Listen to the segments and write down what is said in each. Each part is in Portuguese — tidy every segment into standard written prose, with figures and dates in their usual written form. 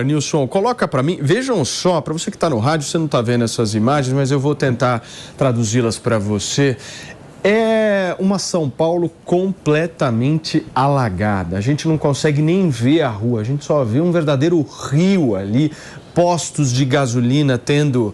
Nilson, coloca para mim, vejam só, para você que está no rádio, você não está vendo essas imagens, mas eu vou tentar traduzi-las para você. É uma São Paulo completamente alagada, a gente não consegue nem ver a rua, a gente só vê um verdadeiro rio ali, postos de gasolina tendo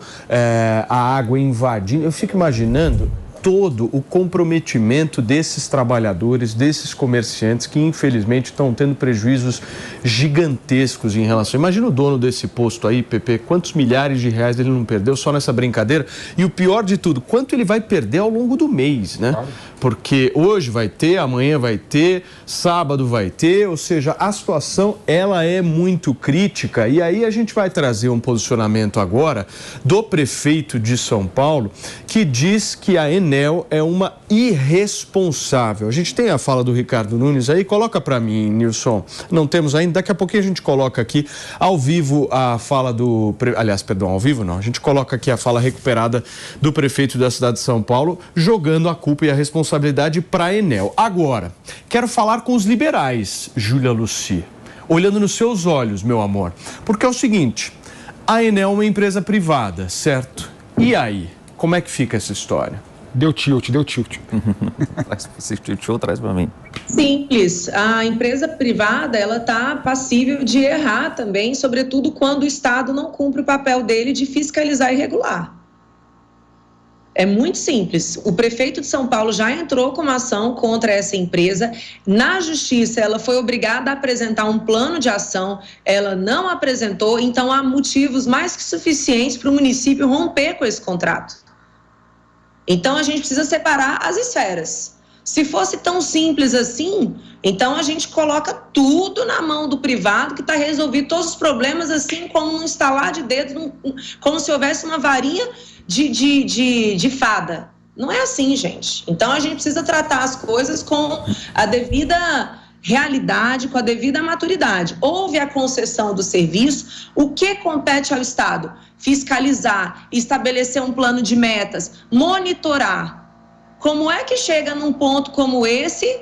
a água invadindo. Eu fico imaginando todo o comprometimento desses trabalhadores, desses comerciantes que infelizmente estão tendo prejuízos gigantescos em relação... Imagina o dono desse posto aí, Pepe, quantos milhares de reais ele não perdeu só nessa brincadeira? E o pior de tudo, quanto ele vai perder ao longo do mês, né? Claro. Porque hoje vai ter, amanhã vai ter, sábado vai ter, ou seja, a situação ela é muito crítica. E aí a gente vai trazer um posicionamento agora do prefeito de São Paulo, que diz que a Enel é uma irresponsável. A gente tem a fala do Ricardo Nunes aí, coloca para mim, Nilson. Não temos ainda, daqui a pouquinho a gente coloca aqui ao vivo a fala do... Aliás, perdão, ao vivo não, a gente coloca aqui a fala recuperada do prefeito da cidade de São Paulo, jogando a culpa e a responsabilidade para a Enel. Agora, quero falar com os liberais, Júlia Luci, olhando nos seus olhos, meu amor, porque é o seguinte, a Enel é uma empresa privada, certo? E aí, como é que fica essa história? Deu tilt. Se tiltou, traz para mim. Simples. A empresa privada, ela está passível de errar também, sobretudo quando o Estado não cumpre o papel dele de fiscalizar e regular. É muito simples. O prefeito de São Paulo já entrou com uma ação contra essa empresa. Na justiça, ela foi obrigada a apresentar um plano de ação. Ela não apresentou, então há motivos mais que suficientes para o município romper com esse contrato. Então, a gente precisa separar as esferas. Se fosse tão simples assim, então a gente coloca tudo na mão do privado que está resolvido todos os problemas, assim como num estalar de dedo, como se houvesse uma varinha de fada. Não é assim, gente. Então a gente precisa tratar as coisas com a devida realidade, com a devida maturidade. Houve a concessão do serviço, o que compete ao Estado? Fiscalizar, estabelecer um plano de metas, monitorar. Como é que chega num ponto como esse,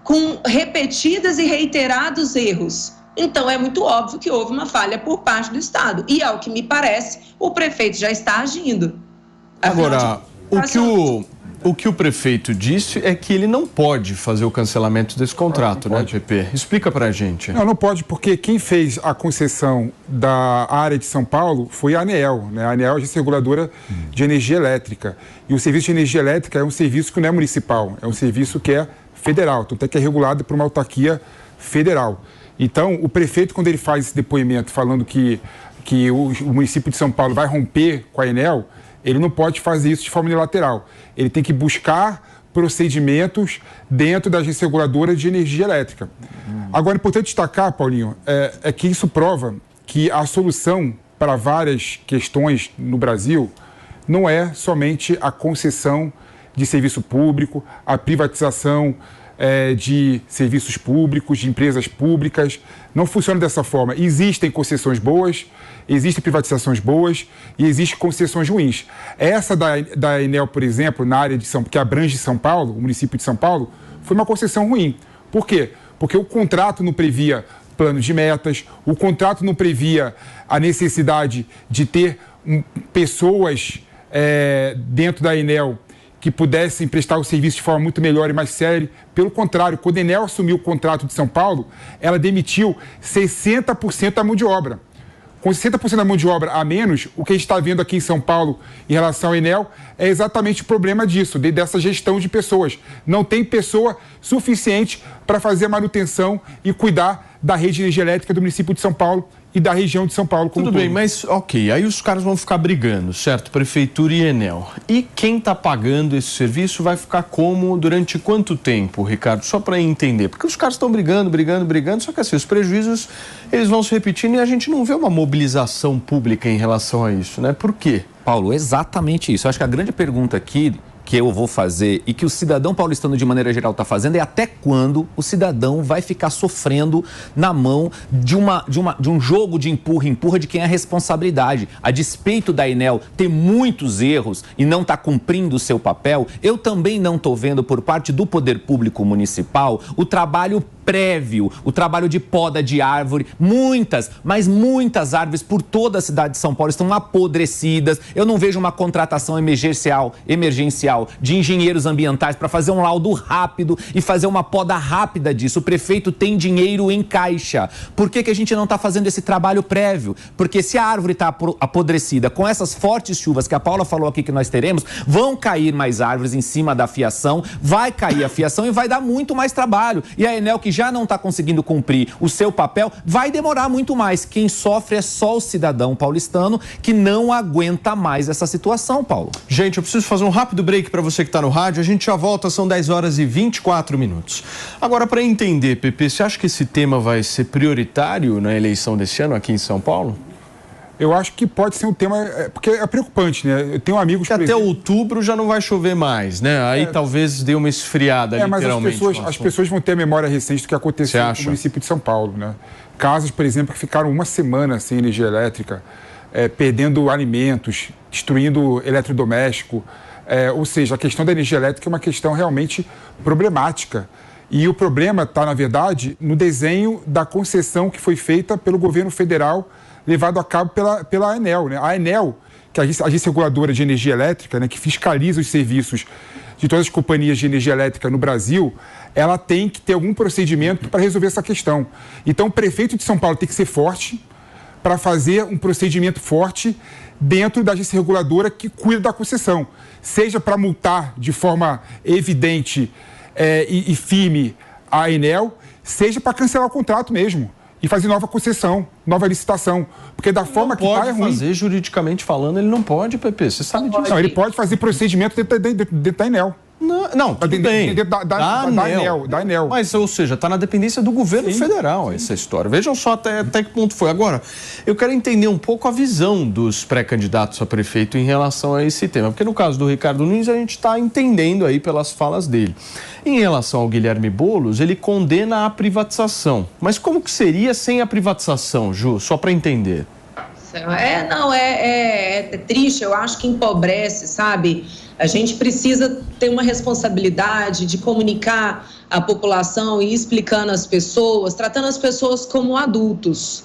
com repetidas e reiterados erros? Então, é muito óbvio que houve uma falha por parte do Estado. E, ao que me parece, o prefeito já está agindo. Agora, o que o prefeito disse é que ele não pode fazer o cancelamento desse contrato, né, Pepe? Explica pra gente. Não pode, porque quem fez a concessão da área de São Paulo foi a ANEEL, né? A ANEEL é a agência reguladora de energia elétrica. E o serviço de energia elétrica é um serviço que não é municipal, é um serviço que é federal, então até que é regulado por uma autarquia federal. Então, o prefeito, quando ele faz esse depoimento falando que o município de São Paulo vai romper com a Enel, ele não pode fazer isso de forma unilateral. Ele tem que buscar procedimentos dentro da agência reguladora de energia elétrica. Agora, é importante destacar, Paulinho, é que isso prova que a solução para várias questões no Brasil não é somente a concessão de serviço público, a privatização de serviços públicos, de empresas públicas. Não funciona dessa forma. Existem concessões boas, existem privatizações boas e existem concessões ruins. Essa da Enel, por exemplo, na área que abrange São Paulo, o município de São Paulo, foi uma concessão ruim. Por quê? Porque o contrato não previa plano de metas, o contrato não previa a necessidade de ter pessoas dentro da Enel que pudessem prestar o serviço de forma muito melhor e mais séria. Pelo contrário, quando a Enel assumiu o contrato de São Paulo, ela demitiu 60% da mão de obra. Com 60% da mão de obra a menos, o que a gente está vendo aqui em São Paulo em relação à Enel é exatamente o problema disso, dessa gestão de pessoas. Não tem pessoa suficiente para fazer a manutenção e cuidar da rede de energia elétrica do município de São Paulo e da região de São Paulo como Tudo bem, mas ok, aí os caras vão ficar brigando, certo? Prefeitura e Enel. E quem está pagando esse serviço vai ficar como durante quanto tempo, Ricardo? Só para entender, porque os caras estão brigando, só que assim, os prejuízos eles vão se repetindo e a gente não vê uma mobilização pública em relação a isso, né? Por quê? Paulo, exatamente isso. Eu acho que a grande pergunta aqui que eu vou fazer e que o cidadão paulistano de maneira geral está fazendo é até quando o cidadão vai ficar sofrendo na mão de um jogo de empurra de quem é a responsabilidade. A despeito da Enel ter muitos erros e não está cumprindo o seu papel, eu também não estou vendo por parte do poder público municipal o trabalho prévio, o trabalho de poda de árvore, muitas árvores por toda a cidade de São Paulo estão apodrecidas. Eu não vejo uma contratação emergencial de engenheiros ambientais para fazer um laudo rápido e fazer uma poda rápida disso. O prefeito tem dinheiro em caixa. Por que a gente não está fazendo esse trabalho prévio? Porque se a árvore está apodrecida, com essas fortes chuvas que a Paula falou aqui que nós teremos, vão cair mais árvores em cima da fiação, vai cair a fiação e vai dar muito mais trabalho. E a Enel, que já não está conseguindo cumprir o seu papel, vai demorar muito mais. Quem sofre é só o cidadão paulistano que não aguenta mais essa situação, Paulo. Gente, eu preciso fazer um rápido break para você que está no rádio. A gente já volta, são 10 horas e 24 minutos. Agora, para entender, Pepe, você acha que esse tema vai ser prioritário na eleição desse ano aqui em São Paulo? Eu acho que pode ser um tema, porque é preocupante, né? Eu tenho amigos... Que até outubro já não vai chover mais, né? Aí talvez dê uma esfriada, literalmente. Mas as pessoas vão ter a memória recente do que aconteceu no município de São Paulo, né? Casas, por exemplo, que ficaram uma semana sem energia elétrica, perdendo alimentos, destruindo eletrodoméstico. Ou seja, a questão da energia elétrica é uma questão realmente problemática. E o problema está, na verdade, no desenho da concessão que foi feita pelo governo federal, levado a cabo pela ANEEL, né? A ANEEL, que é a Agência Reguladora de Energia Elétrica, né, que fiscaliza os serviços de todas as companhias de energia elétrica no Brasil, ela tem que ter algum procedimento para resolver essa questão. Então, o prefeito de São Paulo tem que ser forte para fazer um procedimento forte dentro da agência reguladora que cuida da concessão. Seja para multar de forma evidente e firme a ANEEL, seja para cancelar o contrato mesmo e fazer nova concessão, nova licitação. Porque da forma que está é ruim. Fazer, juridicamente falando, ele não pode, Pepe, você sabe disso. Não, ele pode fazer procedimento dentro da ANEEL. Não, tudo bem. Da ANEEL. Mas, ou seja, está na dependência do governo federal essa história. Vejam só até que ponto foi. Agora, eu quero entender um pouco a visão dos pré-candidatos a prefeito em relação a esse tema. Porque no caso do Ricardo Nunes, a gente está entendendo aí pelas falas dele. Em relação ao Guilherme Boulos, ele condena a privatização. Mas como que seria sem a privatização, Ju? Só para entender. É triste, eu acho que empobrece, sabe? A gente precisa ter uma responsabilidade de comunicar a população e explicando às pessoas, tratando as pessoas como adultos.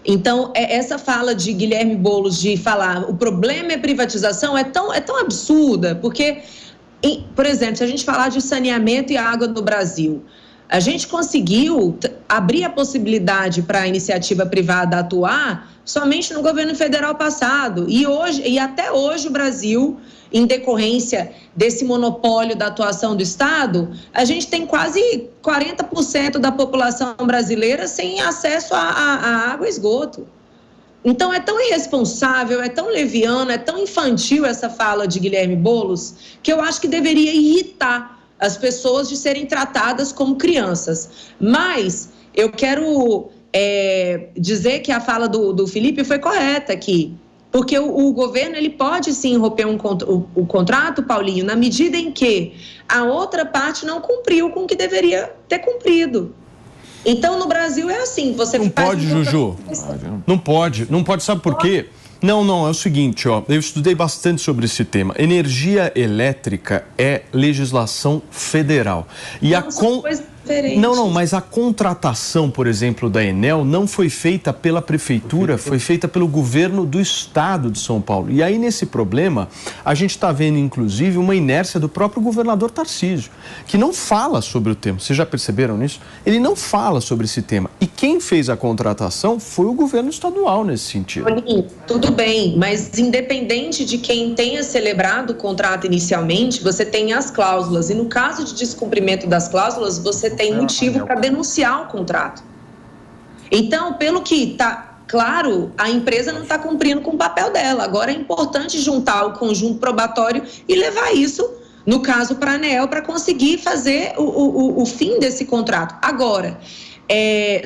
Então, essa fala de Guilherme Boulos de falar o problema é privatização é tão absurda, porque, por exemplo, se a gente falar de saneamento e água no Brasil, a gente conseguiu abrir a possibilidade para a iniciativa privada atuar somente no governo federal passado. E até hoje o Brasil, em decorrência desse monopólio da atuação do Estado, a gente tem quase 40% da população brasileira sem acesso a água e esgoto. Então é tão irresponsável, é tão leviano, é tão infantil essa fala de Guilherme Boulos, que eu acho que deveria irritar as pessoas de serem tratadas como crianças. Mas eu quero dizer que a fala do Felipe foi correta aqui, porque o governo ele pode sim romper o contrato, Paulinho, na medida em que a outra parte não cumpriu com o que deveria ter cumprido. Então, no Brasil é assim, você não faz... Pode, Juju. Não pode, sabe por quê? Não, é o seguinte, eu estudei bastante sobre esse tema. Energia elétrica é legislação federal. E mas a contratação, por exemplo, da Enel não foi feita pela prefeitura, foi feita pelo governo do estado de São Paulo. E aí, nesse problema, a gente está vendo, inclusive, uma inércia do próprio governador Tarcísio, que não fala sobre o tema. Vocês já perceberam nisso? Ele não fala sobre esse tema. E quem fez a contratação foi o governo estadual nesse sentido. Tudo bem, mas independente de quem tenha celebrado o contrato inicialmente, você tem as cláusulas. E no caso de descumprimento das cláusulas, você tem motivo para denunciar o contrato. Então, pelo que está claro, a empresa não está cumprindo com o papel dela. Agora é importante juntar o conjunto probatório e levar isso, no caso, para a ANEEL, para conseguir fazer o fim desse contrato. Agora,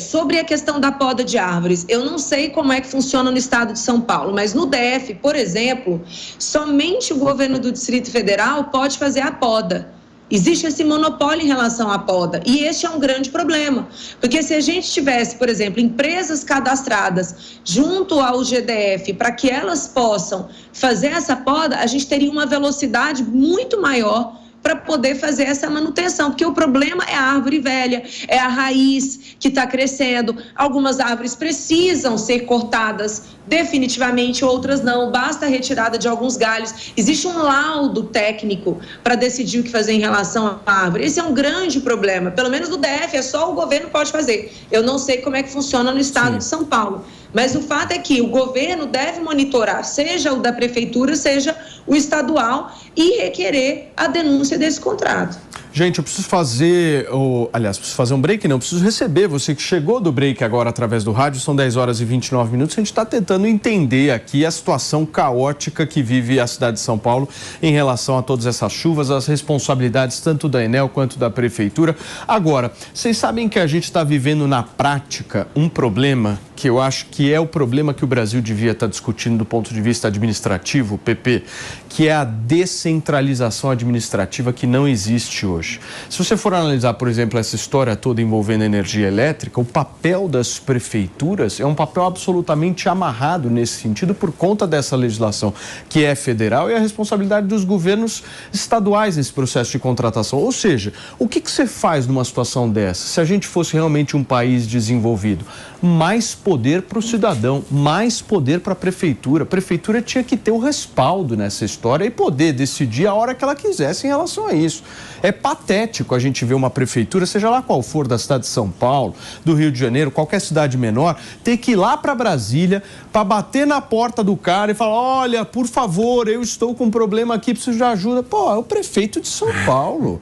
Sobre a questão da poda de árvores, eu não sei como é que funciona no estado de São Paulo, mas no DF, por exemplo, somente o governo do Distrito Federal pode fazer a poda. Existe esse monopólio em relação à poda, e este é um grande problema, porque se a gente tivesse, por exemplo, empresas cadastradas junto ao GDF para que elas possam fazer essa poda, a gente teria uma velocidade muito maior para poder fazer essa manutenção, porque o problema é a árvore velha, é a raiz que está crescendo. Algumas árvores precisam ser cortadas definitivamente, outras não, basta a retirada de alguns galhos. Existe um laudo técnico para decidir o que fazer em relação à árvore. Esse é um grande problema, pelo menos no DF, é só o governo pode fazer. Eu não sei como é que funciona no estado de São Paulo, mas o fato é que o governo deve monitorar, seja o da prefeitura, seja o estadual, e requerer a denúncia desse contrato. Gente, eu preciso fazer, preciso fazer um break, não, preciso receber você que chegou do break agora através do rádio, são 10 horas e 29 minutos, a gente está tentando entender aqui a situação caótica que vive a cidade de São Paulo em relação a todas essas chuvas, as responsabilidades tanto da Enel quanto da prefeitura. Agora, vocês sabem que a gente está vivendo na prática um problema que eu acho que é o problema que o Brasil devia estar discutindo do ponto de vista administrativo, PP, que é a descentralização administrativa que não existe hoje. Se você for analisar, por exemplo, essa história toda envolvendo energia elétrica, o papel das prefeituras é um papel absolutamente amarrado nesse sentido por conta dessa legislação que é federal e a responsabilidade dos governos estaduais nesse processo de contratação. Ou seja, o que você faz numa situação dessa? Se a gente fosse realmente um país desenvolvido, mais poder para o cidadão, mais poder para a prefeitura. A prefeitura tinha que ter o respaldo nessa história e poder decidir a hora que ela quisesse em relação a isso. É patético a gente ver uma prefeitura, seja lá qual for, da cidade de São Paulo, do Rio de Janeiro, qualquer cidade menor, ter que ir lá para Brasília para bater na porta do cara e falar: olha, por favor, eu estou com um problema aqui, preciso de ajuda. Pô, é o prefeito de São Paulo.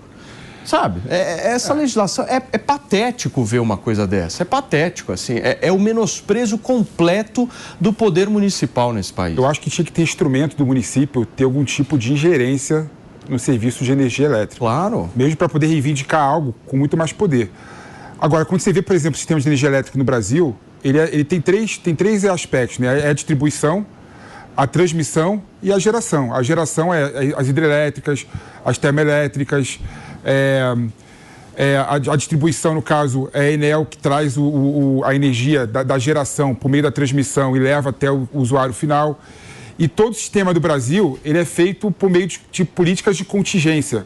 Sabe, essa legislação, é patético ver uma coisa dessa, é patético, assim, é o menosprezo completo do poder municipal nesse país. Eu acho que tinha que ter instrumento do município, ter algum tipo de ingerência no serviço de energia elétrica. Claro. Mesmo para poder reivindicar algo com muito mais poder. Agora, quando você vê, por exemplo, o sistema de energia elétrica no Brasil, ele tem três aspectos, né? É a distribuição, a transmissão e a geração. A geração é as hidrelétricas, as termoelétricas. A distribuição, no caso, é a Enel que traz a energia da geração por meio da transmissão e leva até o usuário final. E todo o sistema do Brasil, ele é feito por meio de políticas de contingência.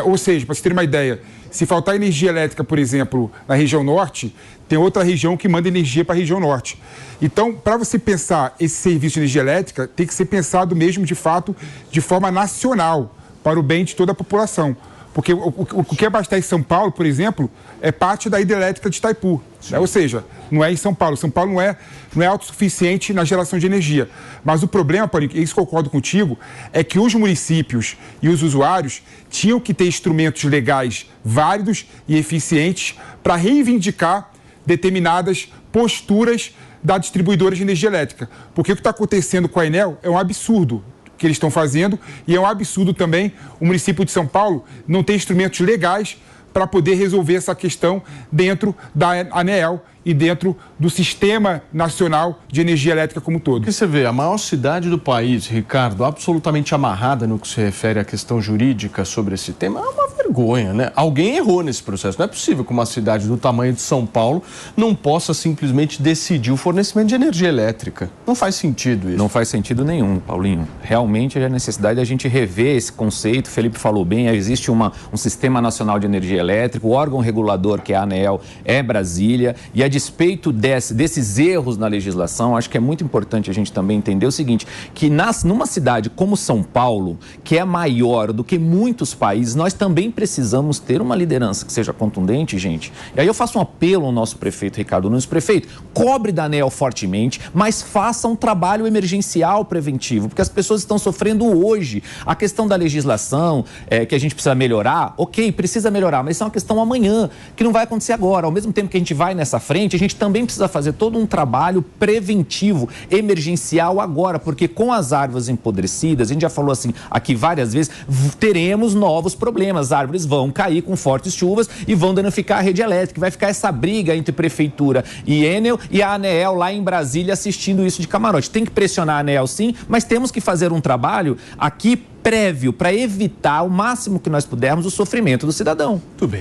Ou seja, para você ter uma ideia, se faltar energia elétrica, por exemplo, na região norte, tem outra região que manda energia para a região norte. Então, para você pensar esse serviço de energia elétrica, tem que ser pensado mesmo, de fato, de forma nacional, para o bem de toda a população. Porque o que abastece São Paulo, por exemplo, é parte da hidrelétrica de Itaipu. Né? Ou seja, não é em São Paulo. São Paulo não é autossuficiente na geração de energia. Mas o problema, Paulinho, isso concordo contigo, é que os municípios e os usuários tinham que ter instrumentos legais válidos e eficientes para reivindicar determinadas posturas da distribuidora de energia elétrica. Porque o que está acontecendo com a Enel é um absurdo que eles estão fazendo, e é um absurdo também o município de São Paulo não ter instrumentos legais para poder resolver essa questão dentro da ANEEL e dentro do Sistema Nacional de Energia Elétrica como um todo. Porque você vê, a maior cidade do país, Ricardo, absolutamente amarrada no que se refere à questão jurídica sobre esse tema, é uma vergonha, né? Alguém errou nesse processo. Não é possível que uma cidade do tamanho de São Paulo não possa simplesmente decidir o fornecimento de energia elétrica. Não faz sentido isso. Não faz sentido nenhum, Paulinho. Realmente é a necessidade da gente rever esse conceito. O Felipe falou bem, existe um Sistema Nacional de Energia Elétrica, o órgão regulador, que é a ANEEL, é Brasília, e a despeito desses erros na legislação, acho que é muito importante a gente também entender o seguinte, que numa cidade como São Paulo, que é maior do que muitos países, nós também precisamos ter uma liderança que seja contundente, gente. E aí eu faço um apelo ao nosso prefeito, Ricardo Nunes. Prefeito, cobre da ANEEL fortemente, mas faça um trabalho emergencial preventivo, porque as pessoas estão sofrendo hoje. A questão da legislação, que a gente precisa melhorar, ok, precisa melhorar, mas isso é uma questão amanhã, que não vai acontecer agora. Ao mesmo tempo que a gente vai nessa frente, a gente também precisa fazer todo um trabalho preventivo, emergencial agora, porque com as árvores empodrecidas, a gente já falou assim aqui várias vezes, teremos novos problemas, árvores árvores vão cair com fortes chuvas e vão danificar a rede elétrica. Vai ficar essa briga entre prefeitura e Enel e a ANEEL lá em Brasília assistindo isso de camarote. Tem que pressionar a ANEEL sim, mas temos que fazer um trabalho aqui prévio para evitar o máximo que nós pudermos o sofrimento do cidadão. Tudo bem.